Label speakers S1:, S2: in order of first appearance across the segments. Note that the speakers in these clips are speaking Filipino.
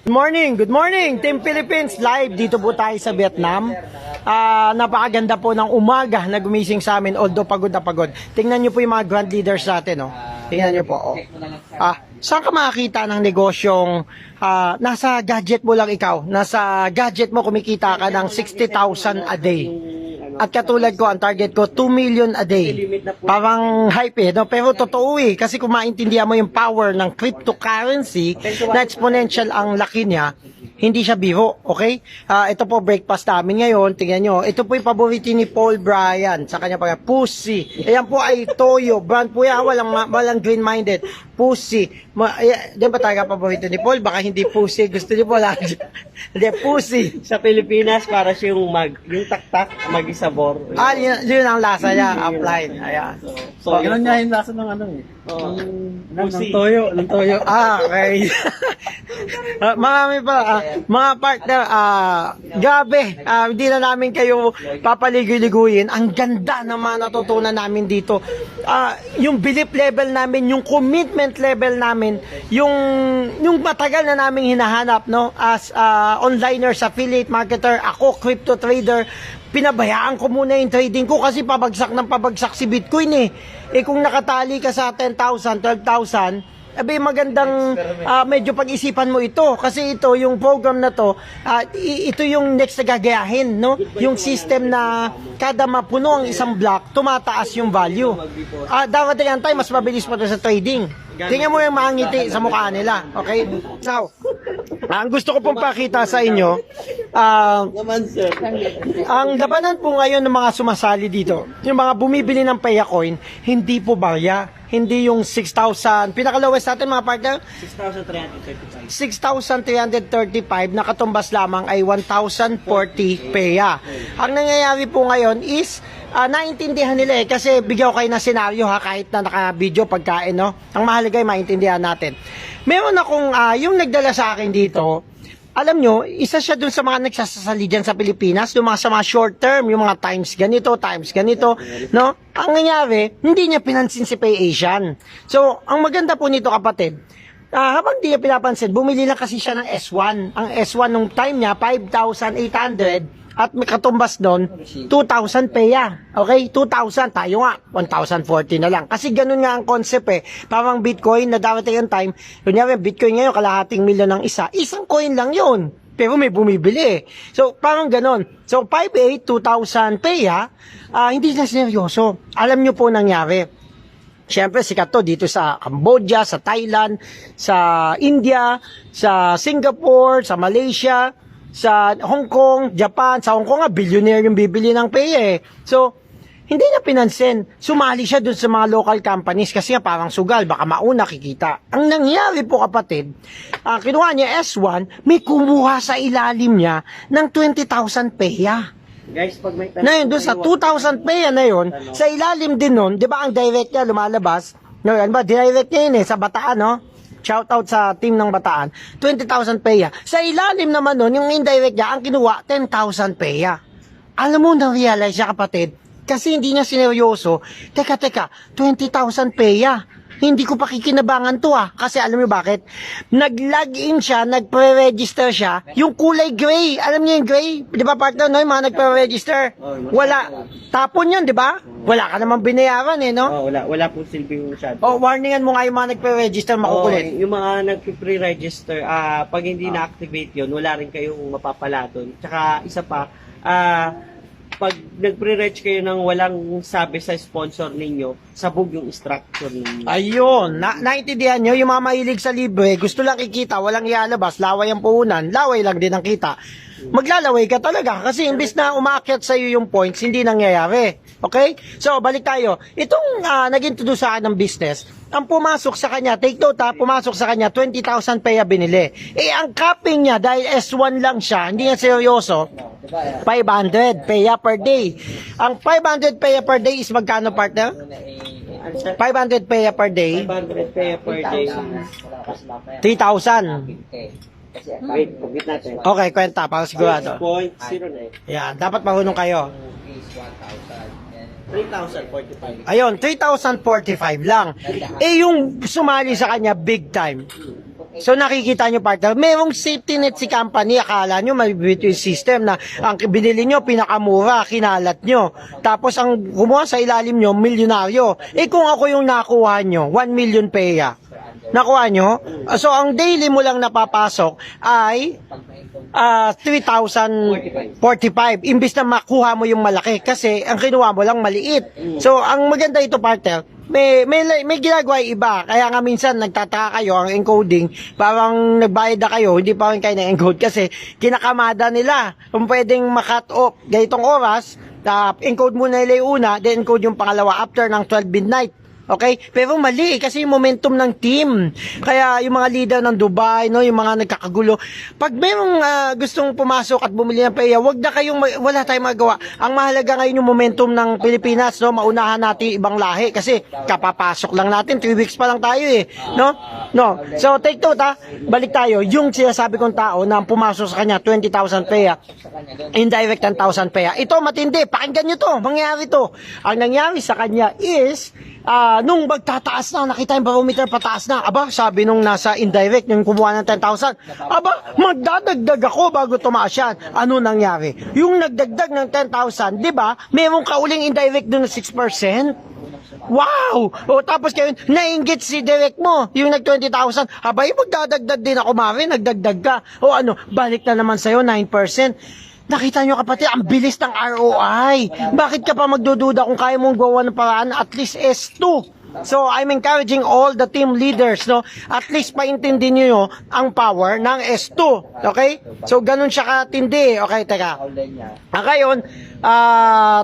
S1: Good morning, Team Philippines. Live dito po tayo sa Vietnam. Napakaganda po ng umaga na gumising sa amin, although pagod na pagod. Tingnan nyo po yung mga grand leaders natin, oh. Tingnan nyo po, oh. Saan ka makakita ng negosyong nasa gadget mo lang ikaw? Nasa gadget mo kumikita ka ng 60,000 a day. At katulad ko, ang target ko, 2 million a day. Parang hype no? Pero totoo kasi kung maintindihan mo yung power ng cryptocurrency, na exponential ang laki niya, hindi siya biro, okay? Ito po breakfast namin ngayon, tingnan nyo. Ito po yung paborito ni Paul Bryan, sa kanya pa, Pussy. Ayan po ay Toyo, brand po yan, walang green-minded. Pussy. Di ba talaga paborito ni Paul? Baka hindi Pussy, gusto niyo po lang. Hindi, Pussy.
S2: Sa Pilipinas, para siyang yung taktak, mag-isabor.
S1: Yun ang lasa niya, offline. Ayan.
S2: So,
S3: Ganun nga yung lasa ng ano eh.
S2: Pussy.
S3: Ng toyo.
S1: Okay. Marami pa, mga partner, grabe, hindi na namin kayo papaligoy-liguyin. Ang ganda ng mga natutunan namin dito. Yung belief level namin, yung commitment level namin, yung matagal na namin hinahanap, no? As onliner, affiliate marketer, ako, crypto trader, pinabayaan ko muna yung trading ko kasi pabagsak ng pabagsak si Bitcoin eh. Kung nakatali ka sa 10,000, 12,000, magandang medyo pag-isipan mo ito kasi ito yung program na to, ito yung next na gagayahin, no? Yung system na kada mapuno ang isang block, tumataas yung value. Darating ang time, mas mabilis pa to sa trading. Tingnan mo yung maangiti sa mukha nila, okay? So, ang gusto ko pong pakita sa inyo,
S2: naman, sir.
S1: ang labanan po ngayon ng mga sumasali dito, yung mga bumibili ng Payacoin, hindi po barya, hindi yung 6,000, pinakalawes natin mga partner,
S2: 6,335.
S1: 6,335 na katumbas lamang ay 1,040 Paya. Ang nangyayari po ngayon is, naintindihan nila kasi bigyan ko kayo ng senaryo kahit na naka-video pagkain, no? Ang mahalaga ay maintindihan natin. Meron akong, yung nagdala sa akin dito, alam nyo, isa siya dun sa mga nagsasasali dyan sa Pilipinas, yung mga sa mga short term, yung mga times ganito, no? Ang nangyari, hindi niya pinansin si Pay Asian. So, ang maganda po nito kapatid, habang di niya pinapansin, bumili lang kasi siya ng S1. Ang S1 nung time niya, 5,800, at may katumbas doon, 2,000 Paya. Okay? 2,000. Tayo nga, 1,040 na lang. Kasi ganun nga ang concept Parang Bitcoin na darating ang time. Kunyari, Bitcoin ngayon, kalahating milyon ng isa. Isang coin lang yun. Pero may bumibili. So, parang ganun. So, 5,800, 2,000 Paya, hindi na seryoso. Alam nyo po nangyari. Siyempre, sikat to dito sa Cambodia, sa Thailand, sa India, sa Singapore, sa Malaysia, sa Hong Kong, Japan. Sa Hong Kong nga, billionaire yung bibili ng Pay So, hindi niya pinansin. Sumali siya dun sa mga local companies kasi nga parang sugal, baka mauna kikita. Ang nangyari po kapatid, kinuha niya S1, may kumuha sa ilalim niya ng 20,000 Paya.
S2: Guys, pag may
S1: Na yun, doon sa 2,000 Paya na yun, sa ilalim din nun, di ba ang direct niya lumalabas? No, yan ba, direct niya yun sa Bataan, no? Shout out sa team ng Bataan, 20,000 Paya. Sa ilalim naman nun, yung indirect niya, ang kinuha, 10,000 Paya. Alam mo, na-realize siya kapatid, kasi hindi niya sineryoso, teka, 20,000 Paya. Hindi ko pakikinabangan to kasi alam niyo bakit? Nag-login siya, nagpre-register siya, yung kulay gray, alam niyo yung gray? Di ba partner, no? Yung mga nagpre-register? Wala. Tapon yun, di ba? Wala ka naman binayaran no?
S2: Wala po silbi yung masyado.
S1: Warningan mo nga yung mga nagpre-register, makukulit.
S2: Yung mga nagpe-pre-register, pag hindi na-activate yun, wala rin kayong mapapala doon. Tsaka isa pa, pag nag-pre-reg kayo ng walang sabi sa sponsor ninyo, sabog yung structure ninyo.
S1: Ayun, naintindihan nyo, yung mga mahilig sa libre, gusto lang ikita, walang ialabas, laway ang puhunan, laway lang din ang kita. Maglalaway ka talaga kasi imbis na umaakyat sa iyo yung points, hindi nangyayari. Okay? So, balik tayo. Itong nag-introduce sa akin ng business, ang pumasok sa kanya, take note pumasok sa kanya, 20,000 Paya binili. Ang capping niya, dahil S1 lang siya, hindi niya seryoso, 500 Paya per day. Ang 500 Paya per day is magkano, partner? 500 Paya per day?
S2: 500 Paya per day.
S1: 3,000.
S2: Wait, pagkit natin.
S1: Okay, kwenta, para sigurado.
S2: 6.0 na
S1: Yan, dapat marunong kayo.
S2: 3,045.
S1: Ayun, 3,045 lang. Yung sumali sa kanya, big time. So nakikita nyo partner, merong safety net si company, akala nyo may between system na ang binili nyo pinakamura, kinalat nyo. Tapos ang gumawa sa ilalim nyo, milyonaryo. Kung ako yung nakuha nyo, 1 million peya. Nakuha nyo? So ang daily mo lang napapasok ay 3,045. Imbis na makuha mo yung malaki kasi ang kinuha mo lang maliit. So ang maganda ito partner, may ginagawa yung iba. Kaya nga minsan nagtataka kayo ang encoding, parang nagbayad na kayo, hindi pa rin kayo na-encode kasi kinakamada nila. Kung pwedeng makat off ganitong oras, encode muna nila yung una, then encode yung pangalawa after ng 12 midnight. Okay? Pero mali kasi yung momentum ng team. Kaya yung mga leader ng Dubai, no, yung mga nagkakagulo, pag mayroong gustong pumasok at bumili ng PEA, wala tayong magawa. Ang mahalaga ngayon yung momentum ng Pilipinas, no, maunahan natin ibang lahi kasi kapapasok lang natin, 3 weeks pa lang tayo no? No. So take note balik tayo, yung sinasabi kong tao na pumasok sa kanya 20,000 PEA, indirect 10,000 PEA. Ito matindi, pakinggan nyo to, mangyari to. Ang nangyari sa kanya is nung magtataas na, nakita yung barometer pataas na, sabi nung nasa indirect, yung kumuha ng 10,000, magdadagdag ako bago tumaas yan. Ano nangyari? Yung nagdagdag ng 10,000, di ba, mayroong kauling indirect doon na 6%. Wow! Tapos kayo, nainggit si direct mo, yung nag 20,000, magdadagdag din ako, Mari, nagdagdag ka. Balik na naman sa'yo, 9%. Nakita nyo kapatid, ang bilis ng ROI. Bakit ka pa magdududa kung kaya mong gawa ng paraan at least S2? So, I'm encouraging all the team leaders, no? At least paintindi nyo ang power ng S2. Okay? So, ganun siya katindi. Okay, teka. Ngayon,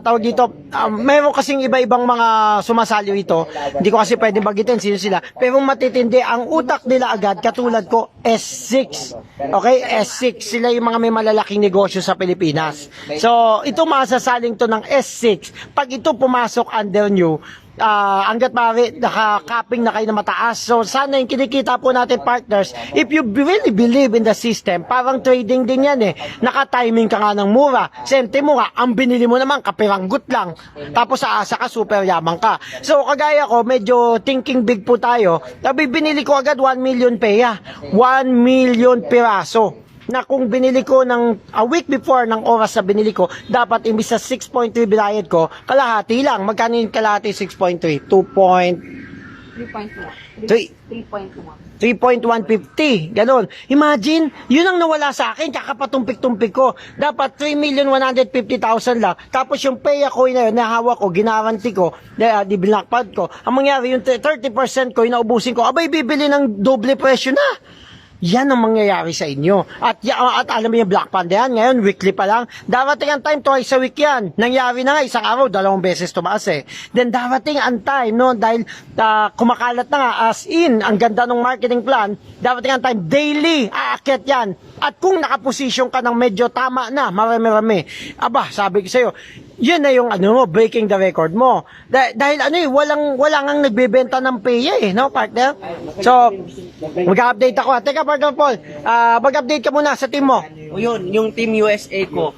S1: tawag dito, meron kasing iba-ibang mga sumasaliw ito. Hindi ko kasi pwede bagitin sino sila. Pero matitindi, ang utak nila agad, katulad ko, S6. Okay? S6. Sila yung mga may malalaking negosyo sa Pilipinas. So, ito masasaling to ng S6. Pag ito pumasok under nyo, hanggat maaari nakakapping na kayo na mataas. So sana yung kinikita po natin partners, if you really believe in the system, parang trading din yan naka-timing ka nga ng mura, sentimo nga, ang binili mo naman kapiranggut lang, tapos sa asa ka super yaman ka. So kagaya ko, medyo thinking big po tayo, binili ko agad 1 million peya, 1 million piraso, na kung binili ko ng a week before ng oras na binili ko, dapat imbis sa 6.3 binayad ko, kalahati lang. Magkano yung kalahati 6.3? 3.150. Ganon. Imagine, yun ang nawala sa akin, kakapatumpik-tumpik ko. Dapat 3,150,000 lang. Tapos yung PEA coin na yun, nahawak ko, ginaranti ko, di binakpad ko. Ang mangyari, yung 30% ko, inaubusin ko, bibili ng doble presyo na. Yan ang mangyayari sa inyo. At alam mo yung Black Panda yan, ngayon weekly pa lang. Darating ang time, twice a week yan. Nangyari na nga, isang araw, 2 beses tumaas Then darating ang time, no, dahil kumakalat na nga, as in, ang ganda ng marketing plan, darating ang time, daily, aakyat yan. At kung nakaposisyon ka ng medyo tama na, marami-rami, sabi ko sa'yo, yun na yung breaking the record mo. Dahil walang ang nagbebenta ng PEA no, partner? So, mag-update ako. Teka, partner Paul, mag-update ka muna sa team mo.
S2: Yun, yung Team USA ko,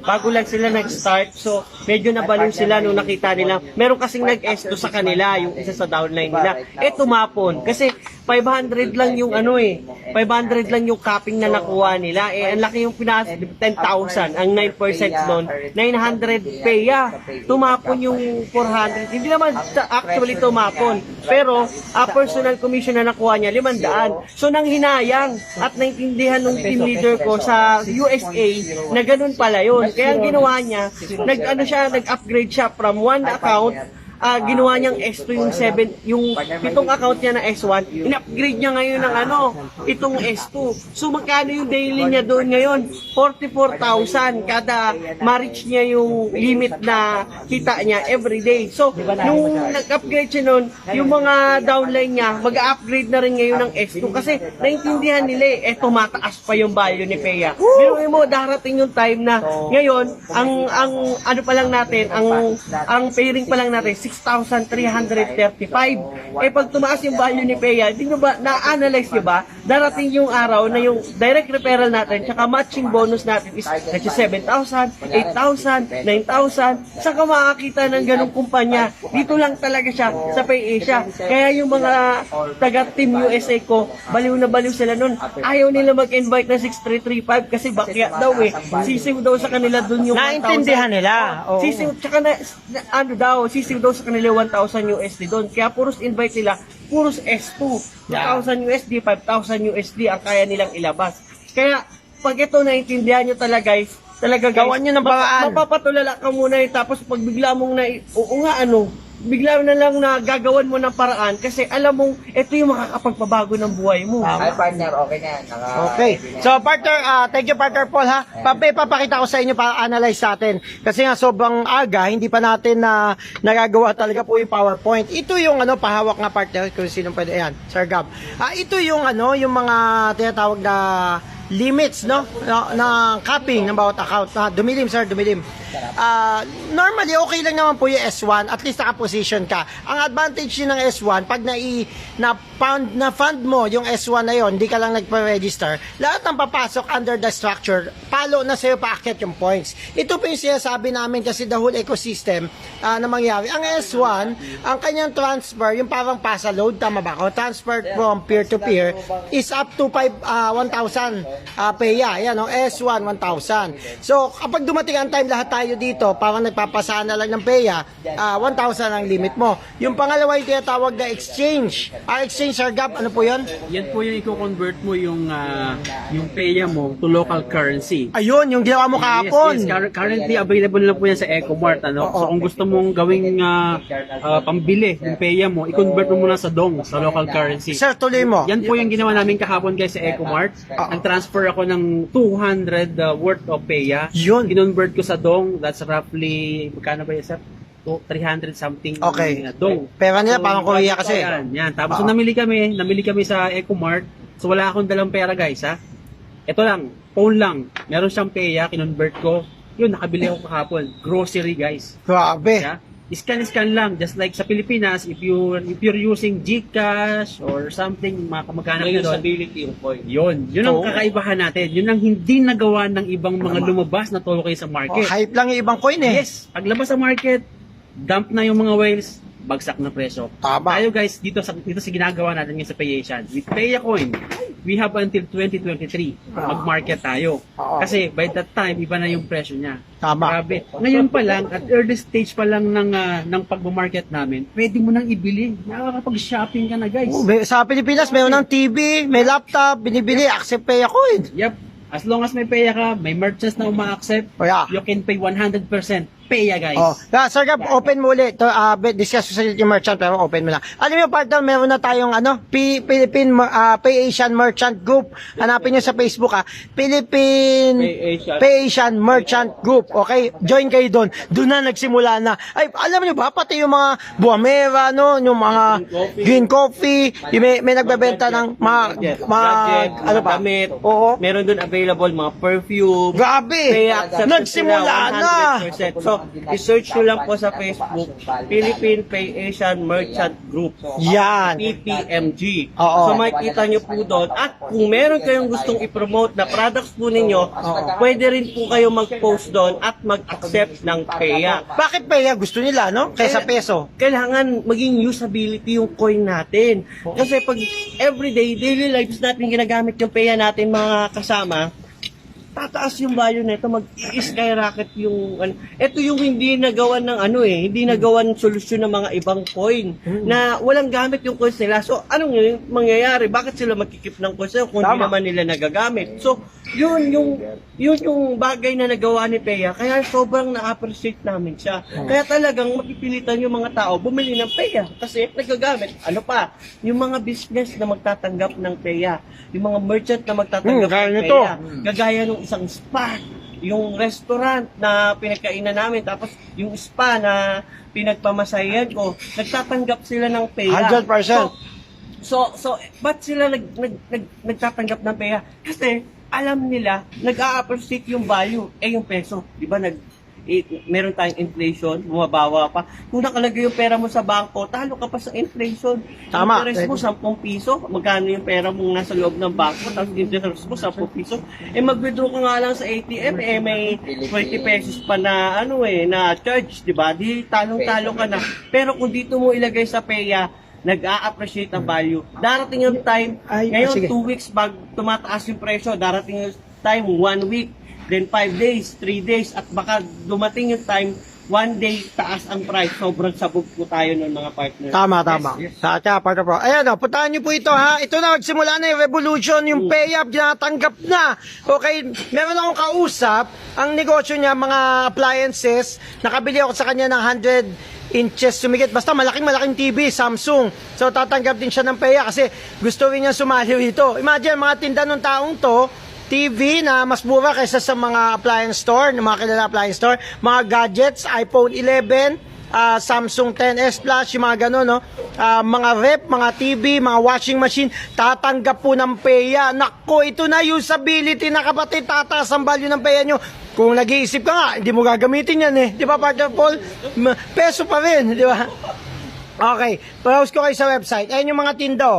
S2: bago lang sila nag-start, so medyo nabaliw sila nung nakita nila. Meron kasing nag-S2 sa kanila, yung isa sa downline nila. Tumapon. Kasi 500 lang yung 500 lang yung capping na nakuha nila. Ang laki yung 10,000, ang 9% nun, 900 PEA. Tumapon yung 400. Hindi naman actually tumapon. Pero, personal commission na nakuha niya, 500. So, nang hinayang at naintindihan ng team leader ko sa USA na ganun pala yun. Kaya ang ginawa niya, nag-upgrade siya from one account, ginawa niyang S2 yung 7 account niya na S1, in-upgrade niya ngayon ng itong S2. So magkano yung daily niya doon ngayon? 44,000 kada ma-reach niya yung limit na kita niya every day. So nung nag-upgrade siya noon, yung mga downline niya mag-upgrade na rin ngayon ng S2 kasi naintindihan nila tumataas pa yung value ni PEA. Pero mo darating yung time na ngayon ang pairing pa lang natin 6,335. Eh, pag tumaas yung value ni Peya, di nyo ba, na-analyze nyo ba, darating yung araw na yung direct referral natin, tsaka matching bonus natin is kasi 7,000, 8,000, 9,000, saka makakita ng ganong kumpanya. Dito lang talaga siya, sa PayAsia. Kaya yung mga taga-team USA ko, baliw na baliw sila nun. Ayaw nila mag-invite ng 6,335 kasi bakya daw eh. Sisiw daw sa kanila dun yung 1,000.
S1: Naintindihan nila. Oo.
S2: Sisiw, tsaka ano daw, sisiw daw sa kanila 1,000 USD doon. Kaya puros invite nila, puros S2. 2,000 USD, 5,000 USD ang kaya nilang ilabas. Kaya, pag ito naintindihan nyo talaga guys,
S1: Gawan nyo ng paraan.
S2: mapapatulala ka muna eh, tapos pag bigla mong oo nga ano, bigla na lang na gagawan mo ng paraan kasi alam mong ito yung makakapagpabago ng buhay mo.
S4: Ay, partner, okay na yan.
S1: Okay. So, partner, thank you, partner Paul, ha? Papakita ko sa inyo para analyze natin. Kasi nga, sobrang aga, hindi pa natin na nagagawa talaga po yung PowerPoint. Ito yung, pahawak nga partner, kung sino pwede. Ayan, Sir Gab. Ito yung, yung mga tinatawag na limits, na capping ng bawat account. Dumilim, sir, dumilim. Normally, okay lang naman po yung S1, at least naka-position ka. Ang advantage yun ng S1, pag na-fund mo yung S1 na yon, hindi ka lang nagpa-register, lahat ng papasok under the structure, palo na sa'yo paakyat yung points. Ito po yung sinasabi namin kasi the whole ecosystem na mangyari. Ang S1, ang kanyang transfer, yung parang pasa load, tama ba ako? Transfer from peer-to-peer is up to 1,000 PEA. Yan, S1, 1,000. So, kapag dumating ang time, lahat tayo dito, parang nagpapasahan na lang ng PEA, 1,000 ang limit mo. Yung pangalawa yung tinatawag na exchange. Exchange, Sir Gab, ano po yun?
S3: Yan po yung i-convert mo yung PEA mo to local currency.
S1: Ayun, yung ginawa mo kahapon.
S3: Yes, currently available lang po yan sa Ecomart. So kung gusto mong gawing pambili yung PEA mo, i-convert mo muna sa dong, sa local currency.
S1: Sir, tuloy mo.
S3: Yan po yung ginawa namin kahapon guys sa Ecomart. Nag-transfer ako ng 200 worth of PEA.
S1: Yun.
S3: Kinonvert ko sa dong, that's roughly, magkano ba yun sir? 300 something
S1: Okay.
S3: dong.
S1: Pera nila, parang Korea kasi.
S3: Yan. Tapos so, namili kami sa Ecomart. So wala akong dalang pera guys ha. Ito lang, phone lang. Meron siyang PEA, kinonvert ko. Yun, nakabili ako kahapon. Grocery guys.
S1: Grabe.
S3: Yeah? Scan lang, just like sa Pilipinas, if you're using GCash or something, mga kamag-anak
S2: May
S3: na doon,
S2: usability yung point.
S3: yun ang kakaibahan natin. Yun ang hindi nagawa ng ibang mga lumabas na token sa market.
S1: Hype lang yung ibang coin eh.
S3: Yes, paglabas sa market, dump na yung mga whales, bagsak na presyo.
S1: Tama.
S3: Tayo guys, dito sa ginagawa natin yung sa PayAsian. With PeyaCoin, we have until 2023 mag-market tayo. Kasi by that time, iba na yung presyo niya.
S1: Tama.
S3: Grabe. Ngayon pa lang, at early stage pa lang ng pag-market namin, pwede mo nang ibili. Nakakapag-shopping ka na guys.
S1: Sa Pilipinas, mayroon ng TV, may laptop, binibili, accept pay ako eh.
S3: Yep. As long as may PEA ka, may merchants na uma-accept,
S1: Yeah.
S3: you can pay 100% PEA guys.
S1: Sir Gab, open mo ulit. Discuss sa yung merchant, pero open mo lang. Alam mo, partner, meron na tayong Philippine PayAsian Merchant Group. Hanapin nyo sa Facebook Philippine PayAsian Merchant Group. Okay? Join kayo doon. Doon na nagsimula na. Ay, alam nyo ba, pati yung mga Buamera, yung mga green coffee, yung may nagbebenta ng mga
S2: Gadget,
S1: ano pa?
S2: damit.
S1: Oo.
S2: Meron doon available mga perfume.
S1: Grabe!
S2: Kaya accepted
S1: Nagsimula
S2: sila
S1: na!
S2: 100%. So, i-search nyo lang po sa Facebook, Philippine PayAsian Merchant Group.
S1: Yan.
S2: PPMG.
S1: Oo.
S2: So, makikita nyo po doon. At kung meron kayong gustong i-promote na products po ninyo, pwede rin po kayo mag-post doon at mag-accept ng PEA.
S1: Bakit PEA gusto nila, no? Kaysa peso.
S2: Kailangan maging usability yung coin natin. Kasi pag everyday, daily lives natin ginagamit yung PEA natin mga kasama, tataas yung value nito, mag-i-skyrocket yung ito yung hindi nagawan ng hindi nagawan solusyon ng mga ibang coin na walang gamit yung coins nila. So anong mangyayari? Bakit sila magkikip ng coins kung hindi naman nila nagagamit? So yun yung bagay na nagawa ni PEA, kaya sobrang na-appreciate namin siya. Kaya talagang mapipilitan yung mga tao bumili ng PEA kasi nagagamit. Ano pa? Yung mga business na magtatanggap ng PEA, yung mga merchant na magtatanggap ng PEA, kagaya ng isang spa, yung restaurant na pinagkainan namin, tapos yung spa na pinagpamasayan ko, nagtatanggap sila ng PEA.
S1: 100%.
S2: So, ba't sila nagtatanggap ng PEA? Kasi alam nila, nag-a-appreciate yung value, yung peso. Di ba, meron tayong inflation, bumabawa pa. Kung nakalagay yung pera mo sa bangko, talo ka pa sa inflation.
S1: Tama.
S2: Interest mo 10 piso, magkano yung pera mo nasa loob ng bangko, tapos interest mo 10 piso. Mag-withdraw ka nga lang sa ATM, may 20 pesos pa na na charge, di ba? Di talong-talo ka na. Pero kung dito mo ilagay sa PEA, nag-a-appreciate ang value. Darating yung time, ngayon
S1: sige.
S2: 2 weeks bag tumataas yung presyo, darating yung time 1 week, then 5 days, 3 days, at baka dumating yung time 1 day taas ang price. Sobrang sabog po tayo ng mga partner.
S1: Tama. Sa akin, partner pro. Ayan, puntahan nyo po ito, ha. Ito na, magsimula na yung revolution, yung pay-up, ginatanggap na. Okay, meron akong kausap, ang negosyo niya, mga appliances, nakabili ako sa kanya ng 100 inches sumigit. Basta malaking TV, Samsung. So, tatanggap din siya ng PEA kasi gusto rin niya sumali rito. Imagine, mga tinda ng taong to, TV na mas mura kaysa sa mga appliance store, ng mga kilala appliance store, mga gadgets, iPhone 11, Samsung 10s Plus, yung mga gano'n, no? Mga rep, mga TV, mga washing machine, tatanggap po ng PEA. Nako, ito na usability na kapatid, tataas ang value ng PEA nyo. Kung nag-iisip ka nga, hindi mo gagamitin yan eh. Di ba, partner Paul? Peso pa rin, di ba? Okay, browse ko kayo sa website. Ayan yung mga tinda,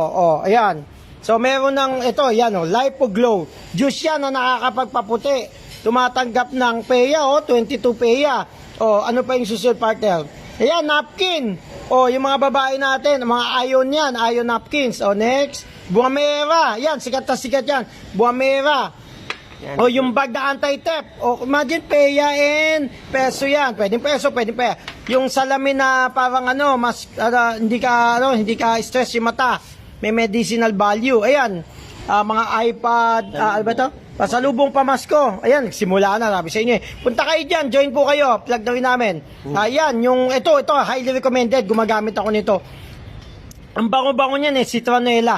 S1: ayan. So, meron ng, ito, yan, Lipo Glow. Juice yan na nakakapagpaputi. Tumatanggap ng PEA, 22 PEA. Ano pa yung susunod, partner? Ayan, napkin. Yung mga babae natin, mga iron napkins. Next, Buamera. Yan, sikat na sikat yan. Buamera. Yung bag na anti-theft. Imagine, PEA and peso yan. Pwedeng peso. Yung salamin na parang mas, hindi ka stress yung mata. May medicinal value. Ayan, mga iPad, ano ba ito? Pasalubong pamasko. Ayan, nagsimula na, sabi sa inyo eh. Punta kayo dyan, join po kayo, plug na rin namin. Ayan, yung ito, highly recommended, gumagamit ako nito. Ang bango-bango niyan Citronella.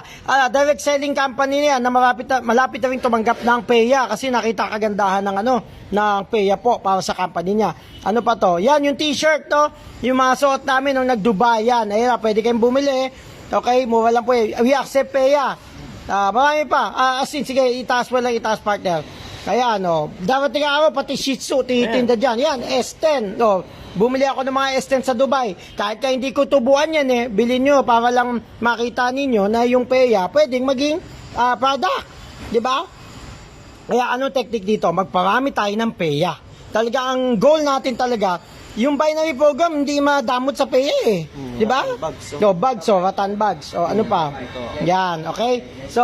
S1: Direct selling company niya na malapit na rin tumanggap ng PEA kasi nakita kagandahan ng ng PEA po para sa company niya. Ano pa to? Yan, yung t-shirt to, yung mga suot namin nung nag-Dubai yan. Ayan, pwede kayong bumili. Okay, mura lang po eh. We accept PEA. Marami pa. Sige, itaas partner. Kaya darating araw, pati Shih Tzu, titinda dyan. Yan, S10. Bumili ako ng mga S10 sa Dubai. Kahit ka hindi ko tubuan yan bilhin nyo para lang makita ninyo na yung PEA pwedeng maging product. Diba? Kaya anong technique dito? Magparami tayo ng PEA. Talaga ang goal natin talaga, yung binary program, hindi madamot sa PEA Di ba? Bags, rattan bags. Ano pa? Yan, okay? So,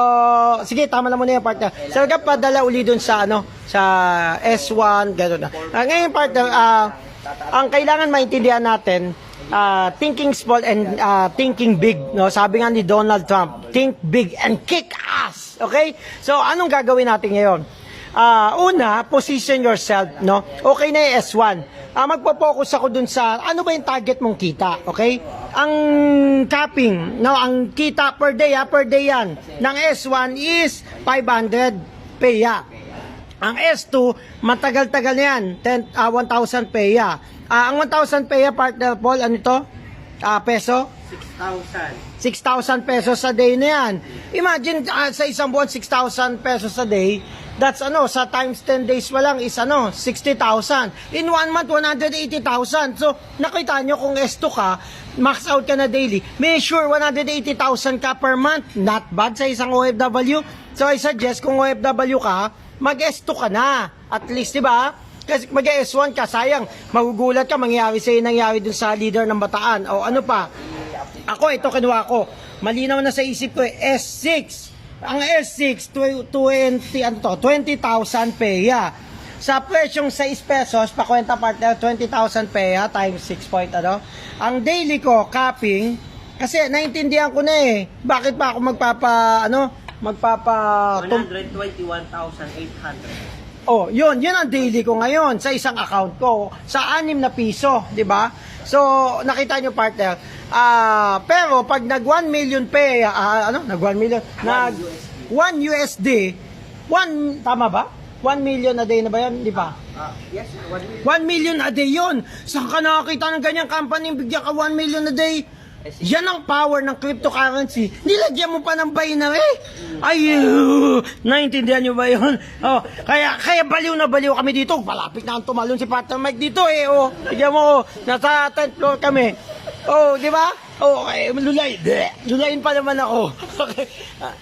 S1: sige, tama na muna yung partner. So, padala uli dun sa, sa S1, gano'n na. Ngayon, partner, ang kailangan maintindihan natin, thinking small and thinking big. Sabi nga ni Donald Trump, think big and kick ass. Okay? So, anong gagawin natin ngayon? Una, position yourself, Okay na yung S1. Magpo-focus ako dun sa, ano ba yung target mong kita, okay? Ang capping, ang kita per day yan, ng S1 is 500 PEA. Ang S2, matagal-tagal na yan, 1,000 PEA. Ang 1,000 PEA, partner Paul, ano ito? Peso? 6,000 pesos a day na yan. Imagine, sa isang buwan, 6,000 pesos a day, that's sa times 10 days pa lang is 60,000. In 1 month, 180,000. So, nakita nyo kung S2 ka, max out ka na daily, may sure 180,000 ka per month. Not bad sa isang OFW. So, I suggest kung OFW ka, mag-S2 ka na. At least, di ba? Kasi mag-S1 ka, sayang, magugulat ka, mangyari sa'yo nangyari dun sa leader ng Bataan. Ano pa? Ako, ito kinuha ko. Malinaw na sa isip ko S6. Ang S6, 20,000 PEA. Sa presyong 6 pesos, pakwenta partner, 20,000 PEA times 6 point, Ang daily ko, capping, kasi naintindihan ko na bakit pa ako magpapa
S2: 121,800.
S1: Yun ang daily ko ngayon sa isang account ko, sa 6 na piso, di ba? So, nakita nyo partner, pero pag nag 1 million PEA, nag 1 million, nag 1 USD, tama ba? 1 million a day na ba yan? Di ba?
S2: Yes,
S1: 1 million a day yun. Saan ka nakakita ng ganyang company bigyan ka 1 million a day? Yan ang power ng cryptocurrency. Nilagyan mo pa ng binary. Ay, naintindihan nyo ba yun? Oh, kaya baliw na baliw kami dito. Malapit na ang tumalon si Partner Mike dito eh. Oh, tignan mo, nasa 10th floor kami. Oh, di ba? Oh, okay, lulayin pa naman ako. Okay.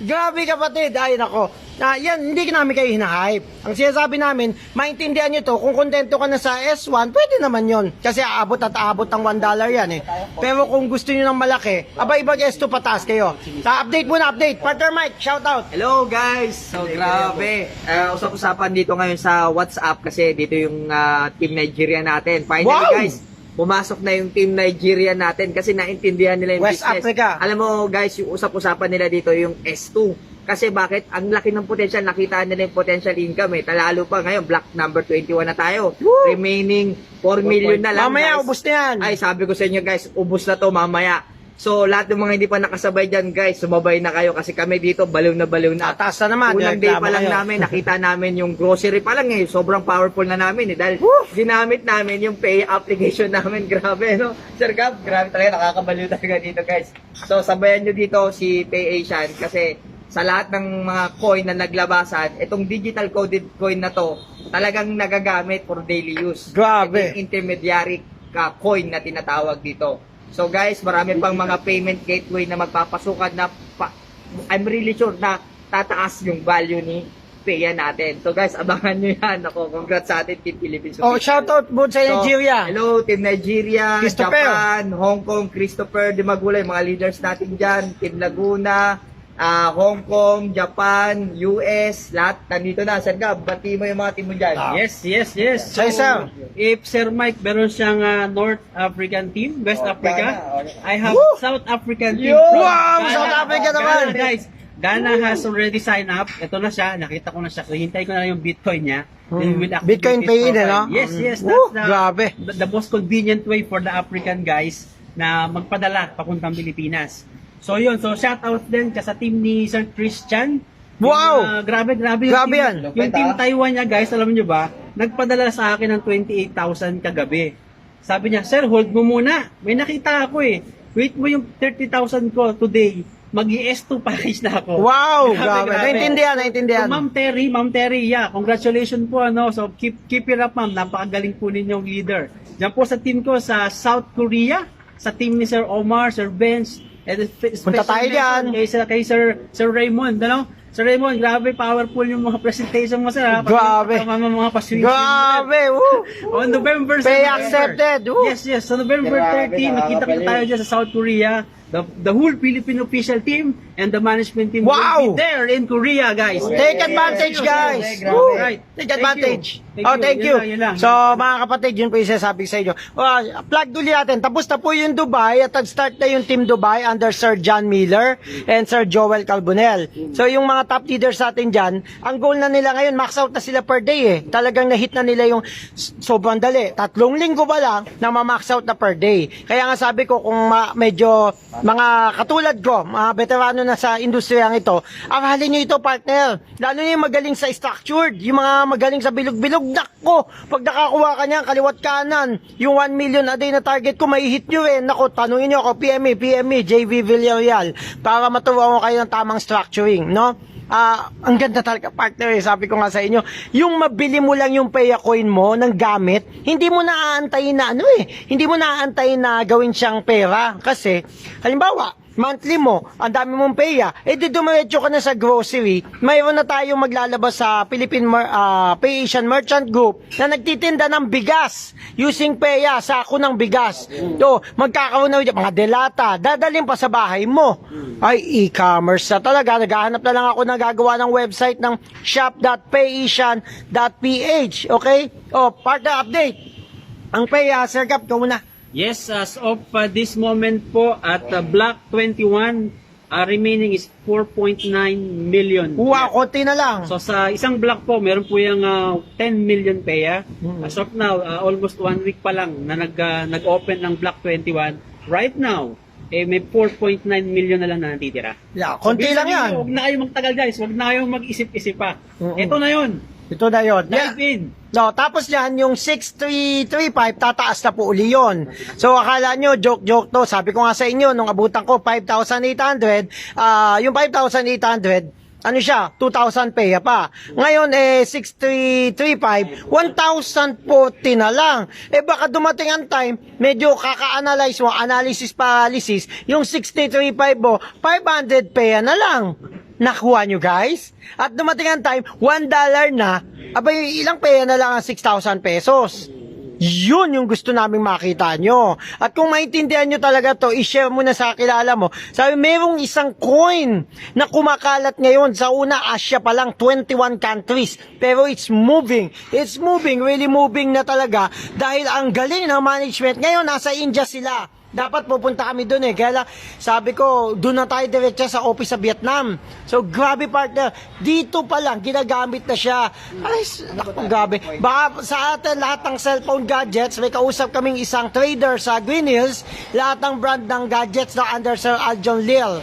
S1: Grabe kapatid, ay nako. Yan, hindi namin kayo hinahype. Ang sinasabi namin, maintindihan nyo to, kung kontento ka na sa S1, pwede naman yon. Kasi aabot at aabot ng $1 yan eh. Pero kung gusto nyo ng malaki, ibag S2 pataas kayo. Update muna, update. Partner Mike, shout out.
S4: Hello guys! So grabe, usap-usapan dito ngayon sa WhatsApp kasi dito yung Team Nigeria natin. Finally
S1: Wow!
S4: guys, pumasok na yung Team Nigeria natin kasi naintindihan nila yung
S1: West
S4: business.
S1: Africa.
S4: Alam mo guys, yung usap-usapan nila dito yung S2. Kasi bakit? Ang laki ng potential, nakita nila yung potential income eh. Talalo pa ngayon, block number 21 na tayo.
S1: Woo!
S4: Remaining 4 million na lang
S1: Mamaya,
S4: guys.
S1: ubos na yan.
S4: Ay, sabi ko sa inyo guys, ubos na to mamaya. So, lahat ng mga hindi pa nakasabay dyan guys, sumabay na kayo kasi kami dito, baliw na baliw na.
S1: Tataas na naman.
S4: Unang day pa lang
S1: kayo.
S4: namin, nakita namin yung grocery pa lang eh. Sobrang powerful na namin eh. Dahil ginamit namin yung pay application namin. Grabe, no? Sir Gab, grabe talaga. Nakakabaliw talaga dito, guys. So, sabayan nyo dito si Pay Asian kasi sa lahat ng mga coin na naglabasan, itong digital coded coin na to, talagang nagagamit for daily use.
S1: Grabe.
S4: Ito yung intermediary coin na tinatawag dito. So guys, marami pang mga payment gateway na magpapasukan na I'm really sure na tataas yung value ni Paya natin. So guys, abangan nyo yan. Ako, congrats sa atin, Team Philippines.
S1: Oh, shout out mo sa Nigeria.
S4: Hello, Team Nigeria,
S1: Christopher.
S4: Japan, Hong Kong, Christopher de Magulay, mga leaders natin dyan, Team Laguna, Hong Kong, Japan, US, lahat nandito na. Sir Gab, bati mo yung mga team mo dyan.
S3: Yes. So,
S1: Sir.
S3: if Sir Mike, meron siyang North African team, West Africa, I have
S1: Woo!
S3: South African team.
S1: Wow,
S3: Ghana.
S1: South Africa naman.
S3: Ghana, guys. Ghana has already signed up. Ito na siya. Nakita ko na siya. So, hintay ko na lang yung Bitcoin niya. Then we'll activate
S1: Bitcoin
S3: his
S1: pay-in,
S3: profile.
S1: no?
S3: Yes.
S1: Woo,
S3: That's
S1: grabe.
S3: the most convenient way for the African guys na magpadala papuntang Pilipinas. So yun, so shout out din sa team ni Sir Christian.
S1: Wow!
S3: Yung, grabe yung
S1: Grabe
S3: team,
S1: yan.
S3: Yung team Taiwan niya guys, alam niyo ba, nagpadala sa akin ng 28,000 kagabi. Sabi niya, sir, hold mo muna. May nakita ako eh. Wait mo yung 30,000 ko today. Mag-ES2 package na ako.
S1: Wow, grabe. Naintindihan.
S3: So, Ma'am Terry, yeah, congratulations po, ano. So, keep it up, ma'am. Napakagaling po ninyong leader. Diyan po sa team ko sa South Korea, sa team ni Sir Omar, Sir Benz, and
S1: Punta tayo dyan.
S3: kay Sir Raymond, ano? Sir Raymond, grabe, powerful yung mga presentation mo, sir, ha?
S1: Grabe.
S3: Mga paswing.
S1: Grabe, woo!
S3: On November
S1: Pay
S3: 7,
S1: accepted, woo!
S3: Yes. So November 13, nakita ko tayo dyan sa South Korea. The whole Philippine official team and the management team
S1: Wow!
S3: will be there in Korea, guys.
S1: Take advantage, guys! Woo!
S3: Right.
S1: Take advantage.
S3: Thank
S1: you.
S3: you. Yun lang.
S1: So, mga kapatid, yun po yung sinasabi sa inyo. Plug duli natin. Tapos na po yung Dubai at nag-start na yung Team Dubai under Sir John Miller and Sir Joel Calbonel. So, yung mga top leaders natin dyan, ang goal na nila ngayon, max out na sila per day eh. Talagang na-hit na nila yung sobrang dali. 3 linggo ba lang na ma-max out na per day. Kaya nga sabi ko, kung medyo mga katulad ko, mga veterano na sa industriyang ito, aralin nyo ito, partner. Lalo na yung magaling sa structured, yung mga magaling sa bilog-bilog. Nako, pag nakakuha ka niyan, kaliwat kanan, yung 1 million a day na target ko, may hit nyo rin. Nako, tanungin nyo ako, PME, JV Villarreal, para matuwa ko kayo ng tamang structuring, no? Ang ganda talaga, partner, sabi ko nga sa inyo, yung mabili mo lang yung Paya coin mo ng gamit, hindi mo naaantayin na hindi mo naaantayin na gawin siyang pera. Kasi, halimbawa, monthly mo, ang dami mong Paya, di dumiretso ka na sa grocery, mayroon na tayong maglalabas sa Philippine Pay Asian Merchant Group na nagtitinda ng bigas using Paya, sako ng bigas. So, magkakaroon na mga delata, dadalhin pa sa bahay mo. Ay, e-commerce na talaga. Naghahanap na lang ako na gagawa ng website ng shop.payasian.ph. Okay? Partner update. Ang Paya, Sir Gab, ikaw muna.
S3: Yes, as of this moment po at Block 21, remaining is 4.9 million.
S1: Wow, konti na lang.
S3: So sa isang block po, meron po yung 10 million Paya. As of now, almost 1 week pa lang na nag-open ng Block 21. Right now, may 4.9 million na lang na natitira.
S1: Yeah, konti lang yan.
S3: Huwag na kayong magtagal guys, huwag na kayong mag-isip-isip pa. Ito na yun.
S1: Ito na yun.
S3: Dive in.
S1: No, tapos yan, yung 6335, tataas na po uli yun. So, akala nyo, joke to. Sabi ko nga sa inyo, nung abutan ko, 5,800, yung 5,800, ano siya, 2,000 peya pa. Ngayon, 6335, 1,040 na lang. Baka dumating ang time, medyo kaka-analyze mo, analysis paralysis, yung 6335 mo, 500 peya na lang. Nakuha nyo guys? At dumating ang time, $1 na, abay ilang peya na lang ang 6,000 pesos. Yun yung gusto naming makita nyo. At kung maintindihan nyo talaga to, i-share mo na sa kilala mo. Sabi, merong isang coin na kumakalat ngayon. Sa una, Asia pa lang, 21 countries. Pero it's moving. It's moving, really moving na talaga. Dahil ang galing ng management. Ngayon, nasa India sila. Dapat pupunta kami doon Kaya lang, sabi ko, doon na tayo diretso sa office sa Vietnam. So, grabe partner. Dito pa lang, ginagamit na siya. Ay, naku, grabe. Baka sa atin, lahat ng cellphone gadgets, may kausap kaming isang trader sa Green Hills, lahat ng brand ng gadgets na under Sir Aljon Lil.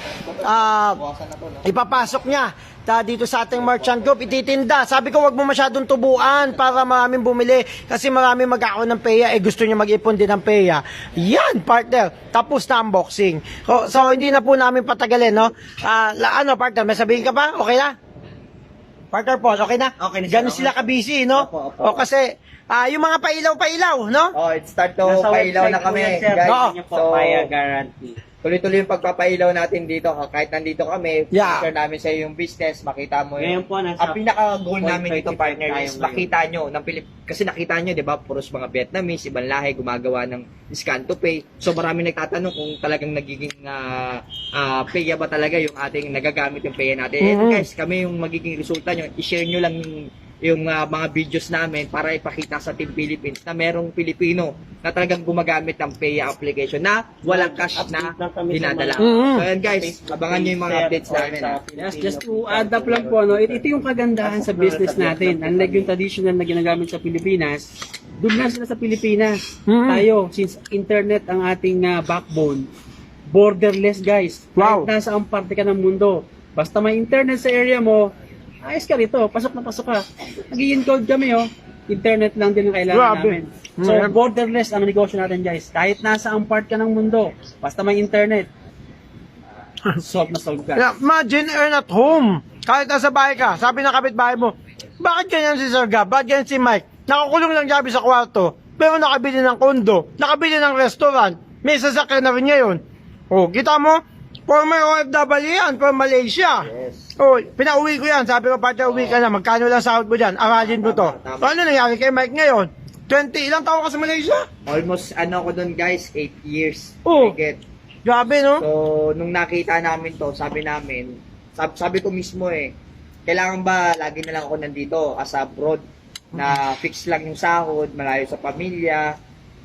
S1: Ipapasok niya dito sa ating merchant group, ititinda. Sabi ko, wag mo masyadong tubuan para maraming bumili kasi maraming mag-ako ng peya, gusto niya mag-ipon din ng peya. Yan, partner. Tapos na unboxing. So, hindi na po namin patagalin, no? Partner, may sabihin ka pa? Okay na? Partner Paul, okay na?
S2: Okay na, sir.
S1: Ganun sila ka-busy, no?
S2: Opo.
S1: Kasi, yung mga pailaw, no?
S4: Oh, it start to
S2: Nasa
S4: pailaw na
S2: website po
S4: kami,
S2: yan, sir.
S4: guys.
S1: Oo.
S2: Hindi niyo po kaya guarantee.
S4: Tuloy-tuloy yung pagpapailaw natin dito. Kahit nandito kami,
S1: Yeah.
S4: share namin sa yung business, makita mo
S2: Ngayon
S4: yun.
S2: po, nasa
S4: Ang pinaka-goal namin
S2: 0.25
S4: dito, partner,
S2: tayo
S4: is
S2: ngayon.
S4: makita nyo, kasi nakita nyo, di ba, puros mga Vietnamese, ibang lahi, gumagawa ng scan to pay. So marami nagtatanong kung talagang nagiging paya ba talaga yung ating nagagamit yung paya natin. And guys, kami yung magiging resulta nyo, i-share nyo lang yung mga videos namin para ipakita sa Team Philippines na merong Pilipino na talagang gumagamit ng Paya application na walang cash na
S2: Update lang kami sa
S4: dinadala.
S1: mga-
S4: So yan guys, abangan nyo yung mga updates namin.
S3: Yes, just to add up lang po, no, ito yung kagandahan sa business natin. Unlike yung traditional na ginagamit sa Pilipinas, doon na sila sa Pilipinas. Tayo, since internet ang ating backbone, borderless guys.
S1: Wow.
S3: Kahit nasa ang parte ka ng mundo, basta may internet sa area mo, ayos ka rito, pasok na pasok ka. Nag-i-encode kami, internet lang din ang kailangan
S1: Grabe.
S3: namin. So, borderless ang negosyo natin guys. Kahit nasa ang part ka ng mundo, basta may internet, solve na solve ka.
S1: Yeah, imagine, earn at home. Kahit nasa bahay ka, sabi ng kapitbahay mo, bakit ganyan si Sir Gab? Bakit ganyan si Mike? Nakakulong lang gabi sa kwarto, pero nakabili ng kondo, nakabili ng restaurant, may sasakyan na rin ngayon. Oh, kita mo? Former OFW yan, from Malaysia.
S4: Yes.
S1: Oh, pinauwi ko yan. Sabi ko, partner, uwi ka na. Magkano lang sahod mo dyan? Aralin mo to.
S4: Tama.
S1: So, ano nangyari kay Mike ngayon? 20, ilang taon ka sa Malaysia?
S4: Almost ako doon guys, 8 years.
S1: Oh.
S4: I get.
S1: Grabe, no?
S4: So, nung nakita namin to, sabi namin, sabi ko mismo kailangan ba lagi na lang ako nandito as abroad na fix lang yung sahod, malayo sa pamilya,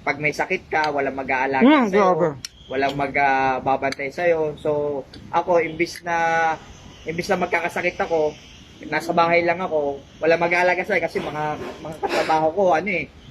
S4: pag may sakit ka, walang mag-aalaga
S1: grabe.
S4: sa'yo, walang magbabantay sa'yo. So, ako, imbis na magkakasakit ako, nasa bahay lang ako, walang mag-aalaga sa'yo kasi mga katrabaho ko,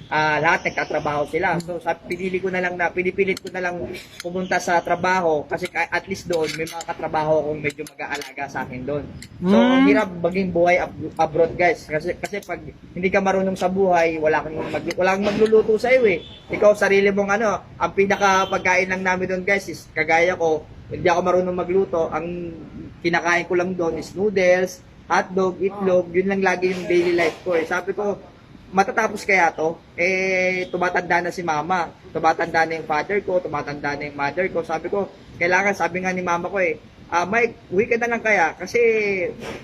S4: lahat nagtatrabaho sila. So, pinipilit ko na lang pumunta sa trabaho kasi at least doon may mga katrabaho akong medyo mag-aalaga sa akin doon. So, ang hirap maging buhay abroad, guys. Kasi pag hindi ka marunong sa buhay, walang magluluto sa iyo Ikaw, sarili mong ang pinaka pagkain lang namin doon, guys, is kagaya ko, hindi ako marunong magluto. Ang kinakain ko lang doon is noodles, hotdog, itlog, yun lang lagi yung daily life ko. Sabi ko, matatapos kaya to? Tumatanda na si mama, tumatanda na yung father ko, tumatanda na yung mother ko. Sabi ko, sabi nga ni mama ko Mike, uwi ka na lang kaya kasi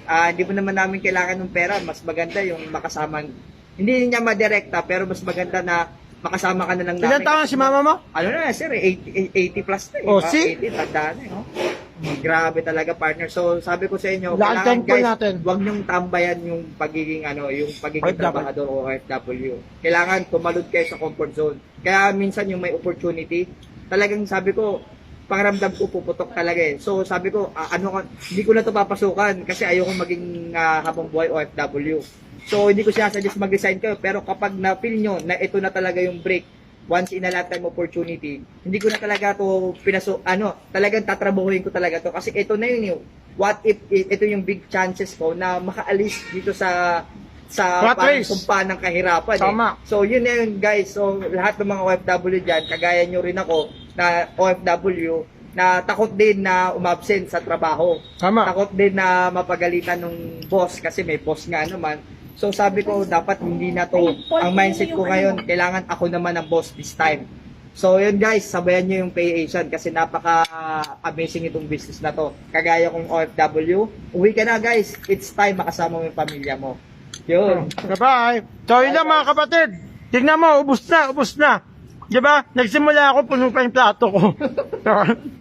S4: hindi mo naman namin kailangan ng pera. Mas maganda yung makasama, hindi niya madirekta, pero mas maganda na makasama ka na lang namin.
S1: Ilan taon si mama mo?
S4: Ano na, sir, 80 plus na
S1: Oh, see?
S4: 80, tanda na Grabe talaga, partner. So, sabi ko sa inyo,
S1: Lahat
S4: kailangan,
S1: tempo
S4: guys,
S1: natin.
S4: huwag niyong tambayan yung pagiging
S1: OFW.
S4: trabahador o OFW. Kailangan tumalud kayo sa comfort zone. Kaya minsan yung may opportunity, talagang sabi ko, pangaramdam ko puputok talaga So, sabi ko, hindi ko na ito papasukan kasi ayoko maging habang buhay OFW. So, hindi ko sinasuggest mag-resign kayo, pero kapag na-feel nyo na ito na talaga yung break, once in a lifetime opportunity, hindi ko na talaga to talagang tatrabahuin ko talaga to kasi ito na yun what if ito yung big chances ko na makaalis dito sa sa
S1: Rat
S4: parang
S1: race.
S4: sumpa ng kahirapan.
S1: Tama.
S4: So yun na yun guys. So lahat ng mga OFW dyan, kagaya nyo rin ako na OFW, na takot din na umabsent sa trabaho.
S1: Tama.
S4: Takot din na mapagalitan ng boss kasi may boss nga naman. So sabi ko dapat hindi na to ang mindset ko ngayon. Kailangan ako naman ang boss this time. So yun guys, sabayan nyo yung Pay Asian kasi napaka-amazing itong business na to. Kagaya kong OFW, uwi ka na guys. It's time makasama mo yung pamilya mo. Yun.
S1: Bye-bye. So yun lang mga kapatid. Tignan mo, ubus na. Diba? Nagsimula ako, puno pa yung plato ko.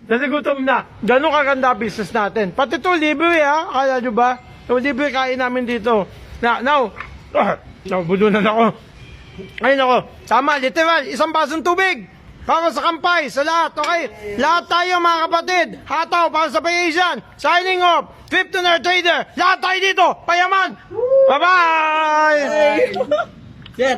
S1: Kasi gutom na. Ganun kaganda business natin. Pati to libre ha. Akala nyo ba? So libre kain namin dito. Now, nabulunan ako. Ayun ako. Sama, literal, isang basong tubig. Para sa kampay, sa lahat. Okay? Lahat tayo mga kapatid. Hataw para sa Pay Asian. Signing off. 15 Trader. Lahat tayo dito. Payaman. Bye-bye.
S2: Sir,